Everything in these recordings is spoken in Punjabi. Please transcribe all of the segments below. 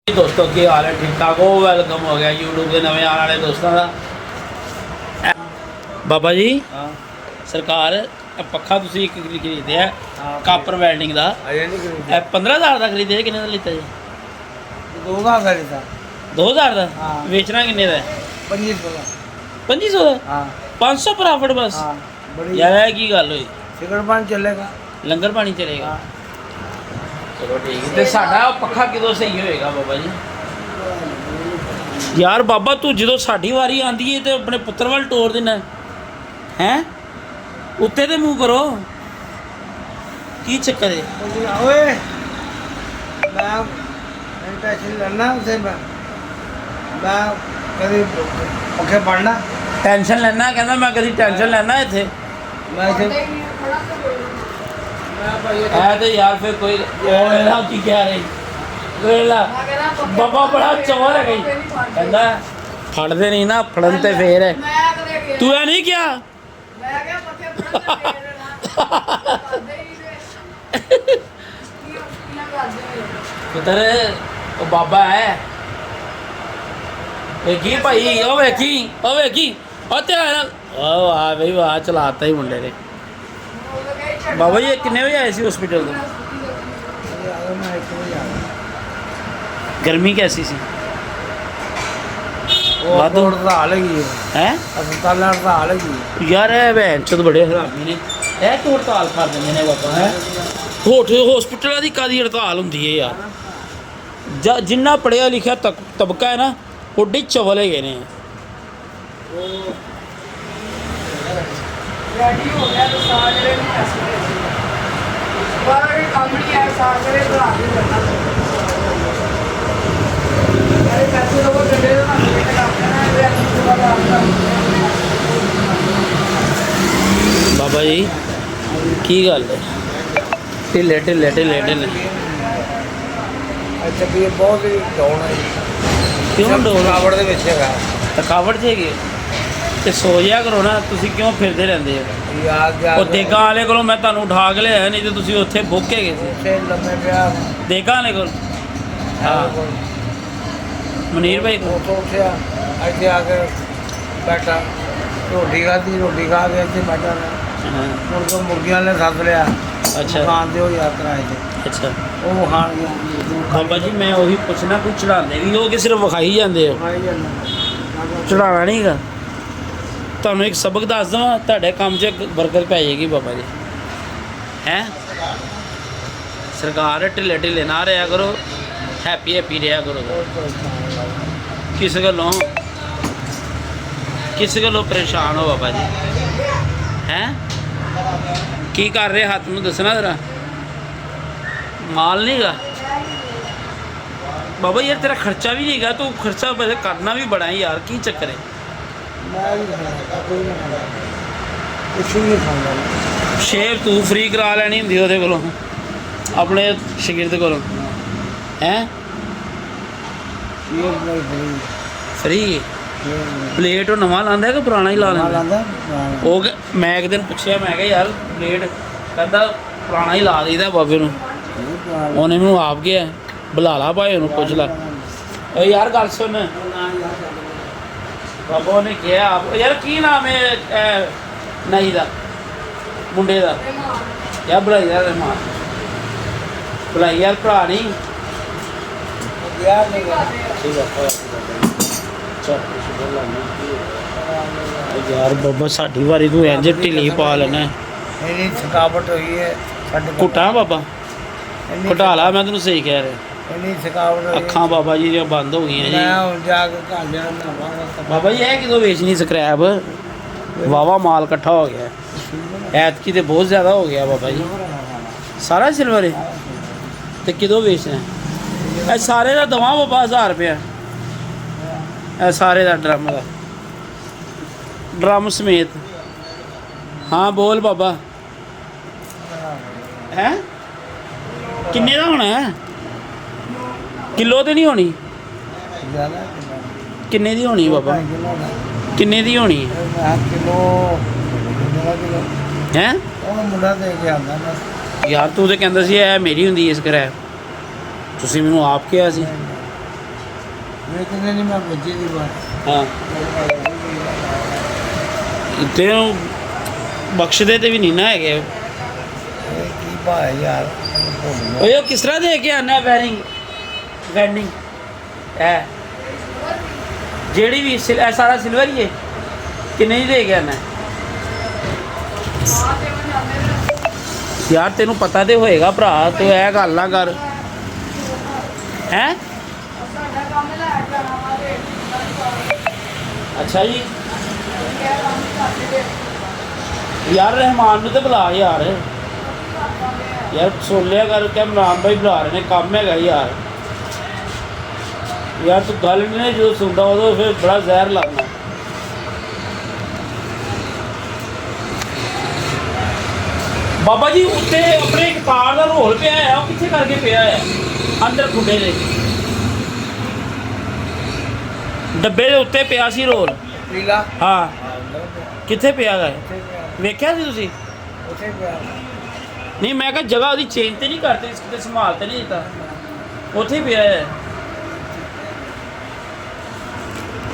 दोस्तों की हाल है ठीक ठाक हो। वेलकम हो गया यूट्यूब के नवे आने वाले दोस्तों का। बाबा जी हाँ सरकार पक्खा तुसी खरीदया हाँ कापर वेल्डिंग का अजय नहीं खरीदा 15,000 का खरीदे किन्ने का लिता जी? 2000 का लेता 2,000 का हाँ। बेचना किन्ने का? 2500 का 2500 का हाँ 500 प्रॉफिट बस। हाँ बड़ी यार है की गल हुई सिगरेट पान चलेगा लंगर पानी चलेगा। हाँ चलो ठीक है ते साडा पक्खा किदों सही होएगा बाबा जी? यार बाबा तू जो साड़ी वारी आंदी है तो अपने पुत्र वाल टोर देना हैं उत्ते ते मुँह करो की चक्कर है? ओए मैं टेंशन लेना उसे मैं कभी पखे पढ़ना टेंशन लेना कहना मैं कभी टेंशन लेना इत्थे मैं इसे है तो यार फिर कोई ओला की कह रही वेला बाबा बड़ा चोर है कहीं कहना फड़ते नहीं ना फड़न ते फेर है तू है नहीं क्या पुत्र ओ बाबा है वेखी भाई ओ वेखी ओ ध्यान ओ वाह भाई वाह चलाता ही मुंडे ने। बाबा जी किन्ने बजे आए सी हॉस्पिटल तो? गर्मी कैसी सी? वाधू। हड़ताल लगी हैं अस्पताल हड़ताल लगी यार है भैन चोद बड़े हरामी ने है तो हड़ताल कर देंगे ने बाबा है हॉस्पिटलों की कादी हड़ताल होंगी है यार जिन्ना पढ़िया लिखा तबका है ना ओडे चवल है ने। रेडी हो गया तो सारे नहीं पैसे बारा के काम नहीं है सारे भरा के करना अरे पैसे लोगों डंडे तो ना लेके आते हैं वे अच्छी बात आपका बाबा जी की गल है ढिले ढिले ढिले ढिले अच्छा भी बहुत ही डाउन है क्यों डोल थकावट ਦੇ ਵਿੱਚ ਹੈਗਾ थकावट जेगी ਤੇ ਸੋ ਜਾ ਕਰੋ ਨਾ ਤੁਸੀਂ ਕਿਉਂ ਫਿਰਦੇ ਰਹਿੰਦੇ ਹੋ? ਯਾਦ ਜਾ ਉਹ ਦੇਗਾ ਵਾਲੇ ਕੋਲੋਂ ਮੈਂ ਤੁਹਾਨੂੰ ਉਠਾ ਕੇ ਲਿਆਇਆ ਨਹੀਂ ਤੇ ਤੁਸੀਂ ਉੱਥੇ ਬੁੱਕ ਹੈਗੇ ਸੀ ਤੇ ਲੰਮੇ ਪਿਆ ਦੇਗਾ ਵਾਲੇ ਕੋਲ ਹਾਂ ਮਨੀਰ ਭਾਈ ਕੋਲ ਉਹ ਤੋਂ ਉੱਠਿਆ ਇੱਥੇ ਆ ਕੇ ਬੈਠਾ ਰੋਟੀ ਖਾਧੀ ਰੋਟੀ ਖਾ ਕੇ ਇੱਥੇ ਬੈਠਾ ਰਿਹਾ ਹਾਂ ਮੁੜ ਕੇ ਮੁਰਗੀਆਂ ਨੇ ਸੱਦ ਲਿਆ ਅੱਛਾ ਖਾਣ ਦਿਓ ਯਾਤਰਾ ਇੱਥੇ ਅੱਛਾ ਉਹ ਖਾਣ ਗਿਆ ਬਾਬਾ ਜੀ ਮੈਂ ਉਹੀ ਪੁੱਛਣਾ ਕੋਈ ਚੜਾਉਂਦੇ ਵੀ ਹੋ ਕਿ ਸਿਰਫ ਵਿਖਾਈ ਜਾਂਦੇ ਹੋ? ਖਾਈ ਜਾਂਦਾ ਚੜਾਉਣਾ ਨਹੀਂ ਹੈਗਾ। ਤੁਹਾਨੂੰ ਇੱਕ ਸਬਕ ਦੱਸ ਦਵਾਂ ਤੁਹਾਡੇ ਕੰਮ 'ਚ ਬਰਕਤ ਪੈ ਜਾਏਗੀ ਬਾਬਾ ਜੀ ਹੈ। ਸਰਕਾਰ ਢਿੱਲੇ ਢਿੱਲੇ ਨਾ ਰਿਹਾ ਕਰੋ ਹੈਪੀ ਹੈਪੀ ਰਿਹਾ ਕਰੋ किस गलों परेशान हो बाबा जी हैं की कर रहे हथ में दसना जरा माल नहीं गा बाबा यार तेरा खर्चा भी नहीं गा तू खर्चा वैसे करना भी बड़ा है यार की चक्कर है? ਮੈਂ ਵੀ ਖਾਂਦਾ ਕੋਈ ਨਾ ਖਾਂਦਾ ਕੁਛ ਨਹੀਂ ਖਾਂਦਾ शेव तू फ्री करा लैनी होंदी ओहदे कोलों अपने शगिर्द कोलों हैं ਇਹ ਨਹੀਂ ਬੜੀ फ्री प्लेट वो नवा लांदा है कि पुराना ही ला लेंदा? ਲਾਂਦਾ मैं एक दिन पूछया मैं कहा यार प्लेट कहता पुराना ही ला दईदा बाबे नूं ਉਹਨੇ ਮੈਨੂੰ ਆਪ ਗਿਆ ਬੁਲਾ ਲਾ ਭਾਈ ਉਹਨੂੰ ਪੁੱਛ ਲਾ ਓ ਯਾਰ ਗੱਲ ਸੁਣ ਬਾਬਾ ਨੇ ਕਿਹਾ ਆਪ ਯਾਰ ਕੀ ਨਾਮ ਹੈ ਨਹੀਂ ਦਾ ਮੁੰਡੇ ਦਾ ਯਾਰ ਬੁਲਾਈ ਯਾਰ ਮਾਂ ਬੁਲਾਈ ਯਾਰ ਭਰਾ ਨਹੀਂ ਯਾਰ ਨਹੀਂ ਠੀਕ ਹੈ ਚੱਲ ਯਾਰ ਬਾਬਾ ਸਾਡੀ ਵਾਰੀ ਤੂੰ ਇੰਜ ਢਿੱਲੀ ਪਾ ਲੈਣਾ ਇਹਦੀ ਥਕਾਵਟ ਹੋਈ ਹੈ ਸਾਡੇ ਘੁੱਟਾਂ ਬਾਬਾ ਘਟਾ ਲਾ ਮੈਂ ਤੈਨੂੰ ਸਹੀ ਕਹਿ ਰਿਹਾ ਇਹਦੀ ਥਕਾਵਟ ਹੋਈ ਅੱਖਾਂ ਬਾਬਾ ਜੀ ਦੀਆਂ ਬੰਦ ਹੋ ਗਈਆਂ ਜੀ ਮੈਂ ਹੁਣ ਜਾ ਕੇ ਘਰ ਜਾਣਾ ਨਹਾਵਾਂਗਾ ਬਾਬਾ ਜੀ ਇਹ ਕਿਦੋਂ ਵੇਚਣੀ ਸਕ੍ਰੈਪ ਵਾਵਾ ਮਾਲ ਇਕੱਠਾ ਹੋ ਗਿਆ ਐਤਕੀ ਤੇ ਬਹੁਤ ਜ਼ਿਆਦਾ ਹੋ ਗਿਆ ਬਾਬਾ ਜੀ ਸਾਰਾ ਸਿਲਵਰ ਹੈ ਤੇ ਕਿਦੋਂ ਵੇਚਣਾ ਇਹ ਸਾਰੇ ਦਾ ਦਵਾ ਬਾਬਾ 1000 ਰੁਪਇਆ ਇਹ ਸਾਰੇ ਦਾ ਡਰਮ ਸਮੇਤ ਹਾਂ ਬੋਲ ਬਾਬਾ ਹੈ ਕਿੰਨੇ ਦਾ ਹੋਣਾ ਹੈ ਕਿਲੋ ਤੇ ਨਹੀਂ ਹੋਣੀ ਜ਼ਿਆਦਾ ਕਿੰਨੇ ਦੀ ਹੋਣੀ ਬਾਬਾ ਕਿਲੋ ਕਿੰਨੇ ਦੀ ਹੋਣੀ ਹੈ ਕਿਲੋ ਹੈ ਉਹ ਮੁੰਡਾ ਦੇ ਕੇ ਆਉਂਦਾ ਮੈਂ ਯਾਰ ਤੂੰ ਤੇ ਕਹਿੰਦਾ ਸੀ ਇਹ ਮੇਰੀ ਹੁੰਦੀ ਇਸ ਕਰੈ ਤੁਸੀਂ ਮੈਨੂੰ ਆਪ ਕਿਹਾ ਸੀ ਵੇਚਦੇ ਨਹੀਂ ਮੈਂ ਵੇਚੀ ਦੀ ਬਾਤ ਹਾਂ ਤੈਨੂੰ ਬਖਸ਼ਦੇ ਤੇ ਵੀ ਨਹੀਂ ਨਾ ਹੈਗੇ। ਇਹ ਕੀ ਭਾਅ ਯਾਰ ਓਏ ਉਹ ਕਿਸ ਤਰ੍ਹਾਂ ਦੇ ਕੇ ਆਣਾ ਵੈਂਡਿੰਗ ਹੈ ਜਿਹੜੀ ਵੀ ਇਹ ਸਾਰਾ ਸਿਲਵਰ ਹੀ ਹੈ ਕਿੰਨੇ ਦੀ ਦੇ ਕੇ ਆਣਾ ਹਾਂ ਤੇ ਮੈਂ ਜਾਂਦੇ ਨੇ ਯਾਰ ਤੈਨੂੰ ਪਤਾ ਤੇ ਹੋਏਗਾ ਭਰਾ ਤੂੰ ਇਹ ਗੱਲ ਨਾ ਕਰ ਹੈ। ਸਾਡਾ ਕੰਮ ਲੈ ਜਾਣਾ ਵਾ ਤੇ ਅੱਛਾ ਜੀ ਇਹ ਕੰਮ ਕਰਦੇ ਤੇ ਯਾਰ ਰਹਿਮਾਨ ਨੂੰ ਤੇ ਬੁਲਾ ਯਾਰ ਯਾਰ ਸੁਣ ਲਿਆ ਕਰ ਕਿ ਇਮਰਾਨ ਭਾਈ ਬੁਲਾ ਰਹੇ ਨੇ ਕੰਮ ਹੈਗਾ ਯਾਰ ਯਾਰ ਤੂੰ ਗੱਲ ਨਹੀਂ ਜਦੋਂ ਸੁਣਦਾ ਉਦੋਂ ਫਿਰ ਬੜਾ ਜ਼ਹਿਰ ਲੱਗਦਾ। ਬਾਬਾ ਜੀ ਉੱਤੇ ਆਪਣੇ ਇੱਕ ਕਾਰ ਦਾ ਰੋਲ ਪਿਆ ਹੈ ਉਹ ਕਿੱਥੇ ਕਰਕੇ ਪਿਆ ਹੈ ਅੰਦਰ ਖੁੱਡੇ ਦੇ ਡੱਬੇ ਦੇ ਉੱਤੇ ਪਿਆ ਸੀ ਰੋਲ ਪੀਲਾ ਹਾਂ ਕਿੱਥੇ ਪਿਆ ਹੈ ਵੇਖਿਆ ਸੀ ਤੁਸੀਂ ਉੱਥੇ ਪਿਆ ਨਹੀਂ ਮੈਂ ਕਿਹਾ ਜਗ੍ਹਾ ਉਹਦੀ ਚੇਂਜ ਤੇ ਨਹੀਂ ਕਰਤੇ ਇਸ ਕਿਤੇ ਸੰਭਾਲ ਤੇ ਨਹੀਂ ਦਿੱਤਾ ਉੱਥੇ ਹੀ ਪਿਆ ਹੈ।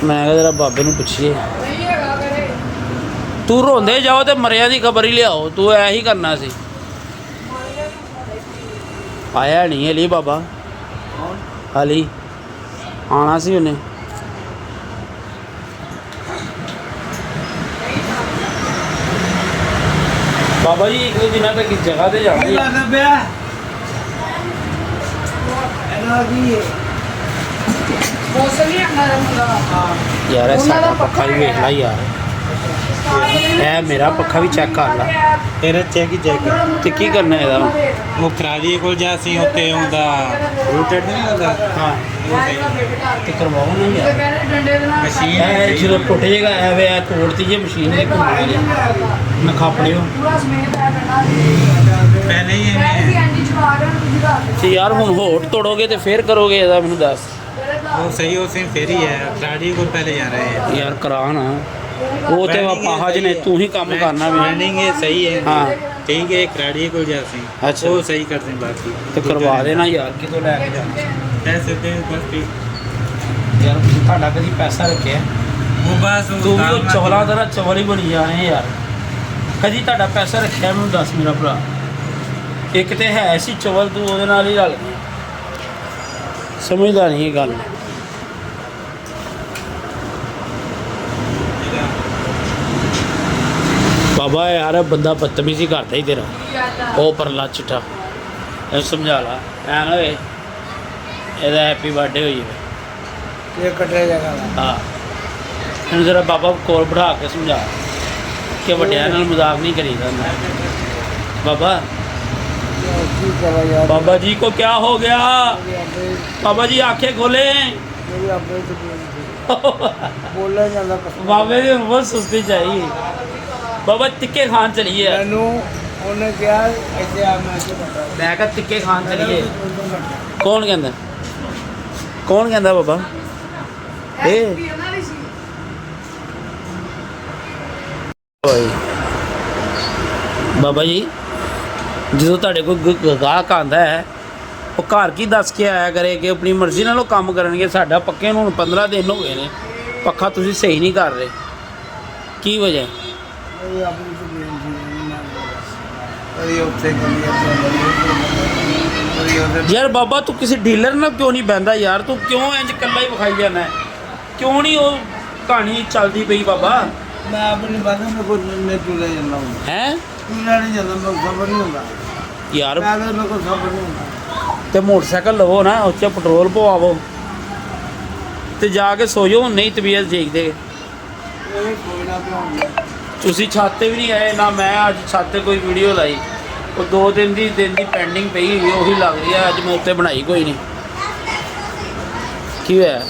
ਮੈਂ ਕਿਹਾ ਜਰਾ ਬਾਬੇ ਨੂੰ ਪੁੱਛੀਏ ਨਹੀਂ ਹੈਗਾ ਕਰੇ ਤੂੰ ਰੋਂਦੇ ਜਾਓ ਤੇ ਮਰਿਆ ਦੀ ਖਬਰ ਹੀ ਲਿਆਓ ਤੂੰ ਐ ਹੀ ਕਰਨਾ ਸੀ। ਆਇਆ ਨਹੀਂ ਅਲੀ ਬਾਬਾ ਅਲੀ ਆਣਾ ਸੀ ਉਹਨੇ ਬਾਬਾ ਜੀ ਇੱਕ ਦੋ ਦਿਨਾਂ ਤੱਕ ਇਸ ਜਗ੍ਹਾ ਤੇ ਜਾਣਾ ਕੀ ਜੀ। ਕਰਦਾ ਪਿਆ ਇਹਨਾਂ ਕੀ ਹੈ ਬੋਸ ਨਹੀਂ ਆਣਾ ਮੁੰਡਾ ਯਾਰ ਇਹ ਉਹਨਾਂ ਸਾਡਾ ਦਾ ਪੱਖਾ ਵੀ ਵੇਖ ਲੈ ਯਾਰ ਇਹ ਮੇਰਾ ਪੱਖਾ ਵੀ ਚੈੱਕ ਕਰ ਲੈ ਤੇਰਾ ਚੈੱਕ ਹੀ ਚੈੱਕ ਤੇ ਕੀ ਕਰਨਾ ਇਹਦਾ ਉਹ ਖਰਾਲੀ ਕੋਲ ਜਾ ਸੀ ਉੱਤੇ ਹੁੰਦਾ ਰੂਟਡ ਨਹੀਂ ਹੁੰਦਾ ਹਾਂ ਤੇ ਕਰਵਾਓ ਨਾ ਤੇ ਯਾਰ ਕਹਿੰਦੇ ਡੰਡੇ ਦੇ ਨਾਲ ਮਸ਼ੀਨ ਇਹ ਜਦੋਂ ਟੁੱਟ ਜਾਏਗਾ ਐਵੇਂ ਇਹ ਤੋੜਤੀ ਜੇ ਮਸ਼ੀਨ ਦੇ ਘੁੰਮਾ ਲਈ ਨਖਾ ਪੜਿਓ ਪੂਰਾ ਸਮੇਤ ਹੈ ਡੰਡਾ ਪਹਿਲੇ ਹੀ ਮੈਂ ਇਹਨੇ ਵੀ ਐਂਟੀ ਚਵਾ ਰਿਹਾ ਤੁਸੀਂ ਦੱਸ ਤੇ ਯਾਰ ਹੁਣ ਹੋਟ ਤੋੜੋਗੇ ਤੇ ਫੇਰ ਕਰੋਗੇ ਇਹਦਾ ਮੈਨੂੰ ਦੱਸ वो सही हो सिर्फ फेरी है खराली को पहले जा रहे हैं ਯਾਰ ਕਰਾ ਨਾ ਉਹ ਤੇ ਵਾਪਾਜ ਨੇ ਤੂੰ ਹੀ ਕੰਮ ਕਰਨਾ ਵੀ रनिंग है सही है हाँ। ठीक है खराली को जा सी अच्छा। वो सही करते हैं बाकी ਤੇ ਕਰਵਾ ਦੇਣਾ ਯਾਰ ਕਿਤੋਂ ਲੈ ਕੇ ਜਾਣਾ पैसे दे बस भी ਯਾਰ ਤੁਹਾਡਾ ਕਦੀ ਪੈਸਾ ਰੱਖਿਆ वो बस ਤੂੰ ਵੀ ਉਹ ਚਵਲਾ ਦਾ ਨਾ ਚਵਲ ਹੀ ਬਣੀ ਜਾਣੇ ਯਾਰ ਕਦੀ ਤੁਹਾਡਾ ਪੈਸਾ ਰੱਖਿਆ ਮੈਨੂੰ ਦੱਸ ਮੇਰਾ ਭਰਾ ਇੱਕ ਤੇ ਹੈ ਸੀ ਚਵਲ ਤੂੰ ਉਹਦੇ ਨਾਲ ਹੀ ਰਲ ਗਿਆ ਸਮਝਦਾ ਨਹੀਂ ਇਹ ਗੱਲ ਬਾਬਾ ਯਾਰ ਬੰਦਾ ਬਦਤਮੀਜ਼ੀ ਕਰਦਾ ਹੀ ਤੇਰਾ ਉਹ ਪਰਲਾ ਚਿੱਟਾ ਇਹ ਸਮਝਾ ਲਾ ਐ ਨਾ ਵੇ ਇਹਦਾ ਹੈਪੀ ਬਰਥਡੇ ਹੋਈ ਵੇ ਇਹ ਕੱਟਿਆ ਜਾਗਾ ਹਾਂ ਇਹਨੂੰ ਜ਼ਰਾ ਬਾਬਾ ਕੋਲ ਬਿਠਾ ਕੇ ਸਮਝਾ ਕਿ ਵੱਡਿਆਂ ਨਾਲ ਮਜ਼ਾਕ ਨਹੀਂ ਕਰੀਦਾ ਹੁੰਦਾ ਬਾਬਾ ਕੀ ਕਰਾਂ ਯਾਰ बाबा जी को क्या हो गया बाबा जी आंखें खोले ਮੇਰੀ ਆਪਣੇ ਤੇ ਬੋਲਿਆ ਜਾਂਦਾ ਕਸਮ बाबे ने बहुत सुस्ती चाहिए बाबा तिक्के खान चलिए ਮੈਨੂੰ ਉਹਨੇ ਕਿਹਾ ਇੱਥੇ ਆ ਮੈਂ ਇੱਥੇ ਬੈਠਾ मैं कहा तिक्के खान चलिए कौन कहता कौन कहता बाबा ए ਵੀ ਉਹਨਾਂ ਦੀ ਸੀ भाई बाबा जी ਜਦੋਂ ਤੁਹਾਡੇ ਕੋਲ ਗਾਹਕ ਆਉਂਦਾ ਹੈ ਉਹ ਘਰ ਕੀ ਦੱਸ ਕੇ ਆਇਆ ਕਰੇ ਕਿ ਆਪਣੀ ਮਰਜ਼ੀ ਨਾਲ ਉਹ ਕੰਮ ਕਰਨਗੇ ਸਾਡਾ ਪੱਕੇ ਨੂੰ ਹੁਣ 15 ਦਿਨ ਹੋ ਗਏ ਨੇ ਪੱਖਾ ਤੁਸੀਂ ਸਹੀ ਨਹੀਂ ਕਰ ਰਹੇ ਕੀ ਵਜ੍ਹਾ ਮੇਰੀ ਆਪਣੀ ਤੇ ਬੇਨਤੀ ਹੈ ਕਦੀ ਉੱਥੇ ਕਦੀ ਉਹਦੇ ਯਾਰ ਬਾਬਾ ਤੂੰ ਕਿਸੇ ਡੀਲਰ ਨਾਲ ਕਿਉਂ ਨਹੀਂ ਬਹਿੰਦਾ ਯਾਰ ਤੂੰ ਕਿਉਂ ਇੰਜ ਇਕੱਲਾ ਹੀ ਵਿਖਾਈ ਜਾਂਦਾ ਹੈ? ਕਿਉਂ ਨਹੀਂ ਉਹ ਕਹਾਣੀ ਚੱਲਦੀ ਪਈ ਬਾਬਾ ਮੈਂ ਆਪਣੀ ਬਾਤ ਨੂੰ ਕੋਈ ਨਹੀਂ ਤੁਲੇ ਜਾਂਦਾ ਹੂੰ ਹੈ ਤੁਲੇ ਨਹੀਂ ਜਾਂਦਾ ਮੈਂ ਸਬਰ ਨਹੀਂ ਹੁੰਦਾ ਯਾਰ ਮੈਂ ਅਗਰ ਮੇਰੇ ਕੋਲ ਸਬਰ ਨਹੀਂ ਹੁੰਦਾ ਤੇ ਮੋਟਰਸਾਈਕਲ ਲਵੋ ਨਾ ਉੱਚਾ ਪੈਟਰੋਲ ਪਵਾਵੋ ਤੇ ਜਾ ਕੇ ਸੋ ਜਾਓ ਨਹੀਂ ਤਬੀਅਤ ਠੀਕ ਦੇ ਇਹ ਕੋਈ ਨਾ ਪਿਆਉਂਦਾ ਤੁਸੀਂ ਛੱਤ ਤੇ ਵੀ ਨਹੀਂ ਆਏ ਨਾ ਮੈਂ ਅੱਜ ਛੱਤ ਤੇ ਕੋਈ ਵੀਡੀਓ ਲਾਈ ਉਹ 2 ਦਿਨ ਦੀ ਪੈਂਡਿੰਗ ਪਈ ਹੋਈ ਉਹੀ ਲੱਗ ਰਹੀ ਹੈ ਅੱਜ ਮੈਂ ਉੱਤੇ ਬਣਾਈ ਕੋਈ ਨਹੀਂ ਕੀ ਹੋਇਆ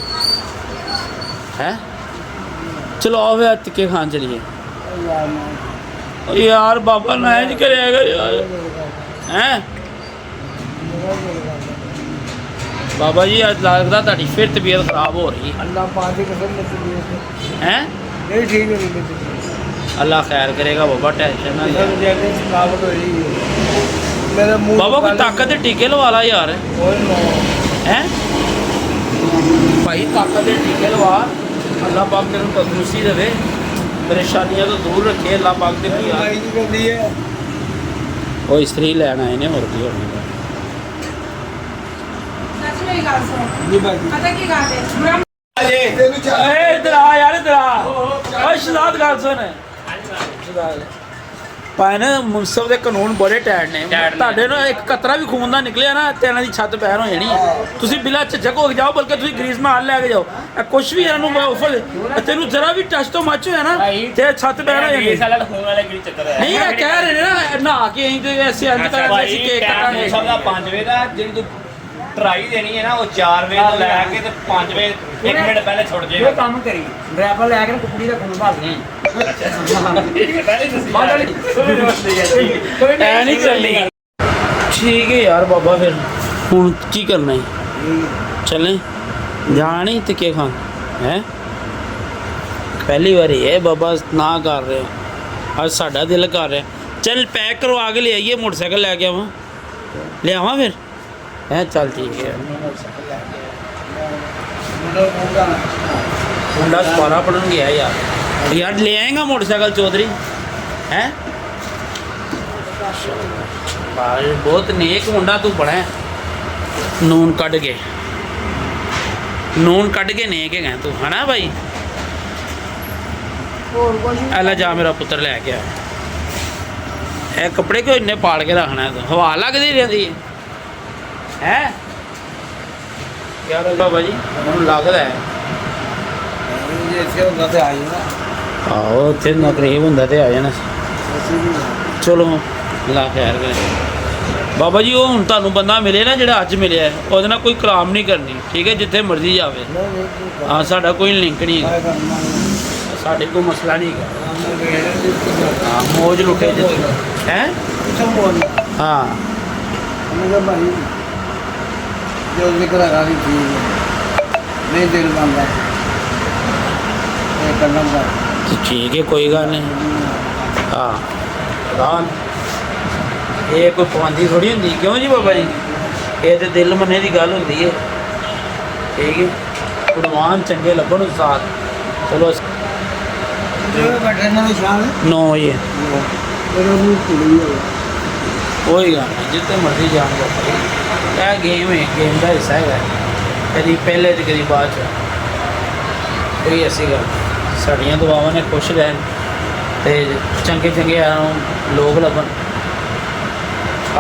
ਹੈ ਚਲੋ ਆਓ ਫਿਰ ਟਿੱਕੇ ਖਾਣ ਚਲੀਏ ਯਾਰ ਮੈਂ ਓ ਯਾਰ ਬਾਬਾ ਨਾ ਇੰਜ ਕਰਿਆ ਕਰ ਯਾਰ ਹੈ ਬਾਬਾ ਜੀ ਅੱਜ ਲੱਗਦਾ ਤੁਹਾਡੀ ਫਿਰ ਤਬੀਅਤ ਖਰਾਬ ਹੋ ਰਹੀ ਅੱਲਾ ਪਾਕ ਦੀ ਕਸਮ ਮੈਂ ਤੁਲੇ ਹੈ ਨਹੀਂ ਠੀਕ ਨਹੀਂ ਮੈਂ ਅੱਲਾ ਖੈਰ ਕਰੇਗਾ ਬਾਬਾ ਟੈਨਸ਼ਨ ਨਾ ਲੈ ਸਭ ਜਗ੍ਹਾ ਥਕਾਵਟ ਹੋ ਰਹੀ ਹੈ ਮੇਰਾ ਮੂੰਹ ਬਾਬਾ ਕੋਈ ਤਾਕਤ ਦੇ ਟੀਕੇ ਲਵਾ ਲਾ ਯਾਰ ਕੋਈ ਨਾ ਹੈ ਭਾਈ ਤਾਕਤ ਦੇ ਟੀਕੇ ਲਵਾ, ਅੱਲਾਹ ਪਾਕ ਤੈਨੂੰ ਤੰਦਰੁਸਤੀ ਦੇਵੇ, ਪਰੇਸ਼ਾਨੀਆਂ ਤੋਂ ਦੂਰ ਰੱਖੇ ਅੱਲਾਹ ਪਾਕ ਤੇ ਕੀ ਆ। ਨਹੀਂ ਕਰਦੀ ਹੈ ਉਹ ਇਸਤਰੀ ਲੈਣ ਆਏ ਨੇ, ਹੋਰ ਕੀ ਹੋਣਾ। ਸੱਚ ਮੇਰੀ ਗੱਲ ਸੁਣ, ਜੀ ਭਾਈ ਪਤਾ ਕੀ ਗੱਲ ਹੈ ਬੁਰਾ ਏ ਇੱਧਰ ਆ ਯਾਰ, ਇੱਧਰ ਆ। ਓਏ ਸ਼ਹਾਦਤ ਗੱਲ ਸੁਣ। ਭਾਈ ਨਾ ਮੁਨਸਬ ਦੇ ਕਾਨੂੰਨ ਬੜੇ ਟੈਟ ਨੇ। ਤੁਹਾਡੇ ਨਾਲ ਇੱਕ ਕਤਰਾ ਵੀ ਖੂਨ ਦਾ ਨਿਕਲਿਆ ਨਾ ਤੇ ਇਹਨਾਂ ਦੀ ਛੱਤ ਪੈਰ ਹੋ ਜਾਣੀ ਹੈ। ਤੁਸੀਂ ਬਿਲਾ ਝੱਜਕ ਹੋ ਕੇ ਜਾਓ, ਬਲਕਿ ਤੁਸੀਂ ਗਰੀਸ ਨਾਲ ਲੈ ਕੇ ਜਾਓ। ਇਹ ਕੁਛ ਵੀ ਇਹਨਾਂ ਨੂੰ ਆਫਰ, ਤੈਨੂੰ ਜਰਾ ਵੀ ਟੱਚ ਤੋਂ ਮੱਚ ਹੋਇਆ ਨਾ ਤੇ ਛੱਤ ਪੈਰ ਹੋ ਜਾਣੀ। ਸਾਲਾ ਖੂਨ ਵਾਲੇ ਕਿਹੜੀ ਚੱਕਰ ਹੈ ਨਹੀਂ ਇਹ ਕਹਿ ਰਹੇ ਨੇ ਨਾ ਨਹਾ ਕੇ ਅਸੀਂ ਤੇ ਐਸੇ ਅੰਤ ਕਰਾਂਗੇ, ਅਸੀਂ ਕੇਕ ਕੱਟਾਂਗੇ। ਸਭ ਦਾ 5 ਵਜੇ ਦਾ, ਜਿਹੜੀ ਤੂੰ ਟਰਾਈ ਦੇਣੀ ਹੈ ਨਾ ਉਹ 4 ਵਜੇ ਤੋਂ ਲੈ ਕੇ ਤੇ 5 ਵਜੇ 1 ਮਿੰਟ ਪਹਿਲੇ ਛੁੱਟ ਜਾਏਗਾ। ਕੰਮ ਕਰੀ ਡਰਾਈਵਰ ਲੈ ਕੇ ਕੁੜੀ ਦਾ ਖੂਨ ਭਰ ਦੇ ਐ ਨਹੀਂ ਚੱਲੀ। ਠੀਕ ਹੈ ਯਾਰ ਬਾਬਾ, ਫਿਰ ਹੁਣ ਕੀ ਕਰਨਾ ਹੈ? ਚੱਲੇ ਜਾਣਾ ਨਹੀਂ ਤੇ ਕੀ ਖਾਂ ਹੈ? ਪਹਿਲੀ ਵਾਰੀ ਹੈ ਬਾਬਾ ਨਾ ਕਰ ਰਹੇ, ਅੱਜ ਸਾਡਾ ਦਿਲ ਕਰ ਰਿਹਾ। ਚੱਲ ਪੈਕ ਕਰਵਾ ਕੇ ਲੈ ਆਈਏ, ਮੋਟਰਸਾਈਕਲ ਲੈ ਕੇ ਆਵਾਂ, ਲਿਆਵਾਂ ਫਿਰ ਹੈ? ਚੱਲ ਠੀਕ ਹੈ। ਮੁੰਡਾ ਸਪਾਰਾ ਪੜਨ ਗਿਆ ਯਾਰ। ਯਾਰ ਲੈ ਆਏਗਾ ਮੋਟਰਸਾਈਕਲ ਚੌਧਰੀ ਹੈ? ਬਹੁਤ ਨੇਕ ਮੁੰਡਾ ਤੂੰ ਬਣਾ, ਨੂਨ ਕੱਢ ਕੇ ਨੇਕ ਹੈਗਾ ਤੂੰ, ਹਨਾ ਭਾਈ? ਹੋਰ ਕੁਝ ਐਲਾ ਜਾ ਮੇਰਾ ਪੁੱਤਰ ਲੈ ਕੇ ਆ। ਇਹ ਕੱਪੜੇ ਕਿਉਂ ਇੰਨੇ ਪਾੜ ਕੇ ਰੱਖਣਾ ਤੂੰ? ਹਵਾ ਲੱਗਦੀ ਰਹਿੰਦੀ ਹੈ ਯਾਰ ਬਾਬਾ ਜੀ, ਮੈਨੂੰ ਲੱਗਦਾ ਹੈ ਜੇ ਇੱਥੇ ਹੁੰਦਾ ਤੇ ਆਈ ਨਾ ਆਹੋ ਉੱਥੇ ਨਕਰੀਬ ਹੁੰਦਾ ਤੇ ਆ ਜਾਣਾ। ਚਲੋ ਲਾ ਖੈਰ ਕਰੇ ਬਾਬਾ ਜੀ। ਉਹ ਹੁਣ ਤੁਹਾਨੂੰ ਬੰਦਾ ਮਿਲੇ ਨਾ ਜਿਹੜਾ ਅੱਜ ਮਿਲਿਆ ਹੈ, ਉਹਦੇ ਨਾਲ ਕੋਈ ਕਲਾਮ ਨਹੀਂ ਕਰਨੀ, ਠੀਕ ਹੈ? ਜਿੱਥੇ ਮਰਜ਼ੀ ਜਾਵੇ। ਹਾਂ ਸਾਡਾ ਕੋਈ ਲਿੰਕ ਨਹੀਂ ਹੈਗਾ, ਸਾਡੇ ਕੋਈ ਮਸਲਾ ਨਹੀਂ ਹੈਗਾ। ਹਾਂ ਮੌਜ ਲੁੱਟੇ ਜਿੱਥੇ ਹੈ। ਹਾਂ ਭਾਈ ਜੋ ਜ਼ਿਕਰ ਹੈਗਾ ਵੀ ਨਹੀਂ ਦਿਲ ਮੰਨਦਾ ਇਹ ਕਰਨਾ ਦਾ ਠੀਕ ਹੈ, ਕੋਈ ਗੱਲ ਨਹੀਂ। ਹਾਂ ਰਾਨ ਇਹ ਕੋਈ ਪਾਬੰਦੀ ਥੋੜੀ ਹੁੰਦੀ, ਕਿਉਂ ਜੀ ਬਾਬਾ ਜੀ? ਇਹ ਤੇ ਦਿਲ ਮੰਨੇ ਦੀ ਗੱਲ ਹੁੰਦੀ ਹੈ, ਠੀਕ ਹੈ? ਕੁੜਵਾਨ ਚੰਗੇ ਲੱਭਣ ਉਸਤਾਦ। ਚਲੋ ਬੈਠੇ ਨਾ ਸ਼ਾਮ 9 ਵਜੇ ਨੂੰ ਕੁੜੀ ਹੋਵੇ ਕੋਈ ਗੱਲ ਨਹੀਂ, ਜਿੱਥੇ ਮਰਜ਼ੀ ਜਾਣ ਬਾਬਾ ਜੀ। ਇਹ ਗੇਮ ਹੈ, ਗੇਮ ਦਾ ਹਿੱਸਾ ਹੈਗਾ, ਕਦੀ ਪਹਿਲੇ ਤੇ ਕਦੀ ਬਾਅਦ 'ਚ, ਕੋਈ ਐਸੀ ਗੱਲ ਨਹੀਂ। ਸਾਡੀਆਂ ਦੁਆਵਾਂ ਨੇ ਖੁਸ਼ ਰਹਿਣ ਤੇ ਚੰਗੇ ਲੋਕ ਲੱਭਣ,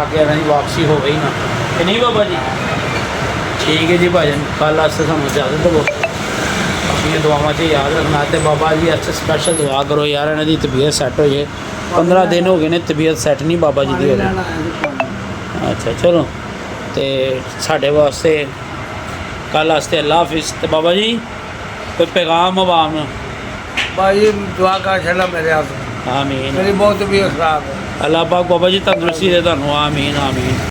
ਅੱਗੇ ਇਹਨਾਂ ਦੀ ਵਾਪਸੀ ਹੋਵੇ ਹੀ ਨਾ, ਕਿ ਨਹੀਂ ਬਾਬਾ ਜੀ? ਠੀਕ ਹੈ ਜੀ ਭਾਜਨ, ਕੱਲ੍ਹ ਵਾਸਤੇ ਸਾਨੂੰ ਇਜਾਜ਼ਤ ਦਿਓ। ਆਪਣੀਆਂ ਦੁਆਵਾਂ 'ਚ ਯਾਦ ਰੱਖਣਾ ਤੇ ਬਾਬਾ ਜੀ ਅੱਜ ਸਪੈਸ਼ਲ ਦੁਆ ਕਰੋ ਯਾਰ, ਇਹਨਾਂ ਦੀ ਤਬੀਅਤ ਸੈੱਟ ਹੋ ਜਾਏ। 15 ਦਿਨ ਹੋ ਗਏ ਨੇ ਤਬੀਅਤ ਸੈੱਟ ਨਹੀਂ ਬਾਬਾ ਜੀ ਦੀ ਹੋ ਰਹੀ। ਅੱਛਾ ਚਲੋ, ਤੇ ਸਾਡੇ ਵਾਸਤੇ ਕੱਲ੍ਹ ਵਾਸਤੇ ਅੱਲਾ ਹਾਫਿਜ਼। ਤੇ ਬਾਬਾ ਜੀ ਕੋਈ ਪੈਗਾਮ ਆਵਾਮ ਨੂੰ? ਭਾਈ ਦੁਆ ਕਰ ਛੱਲਾ ਮੇਰੇ ਹੱਥ, ਆਮੀਨ। ਮੇਰੀ ਬਹੁਤ ਤਬੀਅਤ ਖਰਾਬ ਹੈ। ਅੱਲਾਹ ਪਾਕ ਬਾਬਾ ਜੀ ਤੰਦਰੁਸਤੀ ਦੇ ਤੁਹਾਨੂੰ। ਆਮੀਨ ਆਮੀਨ।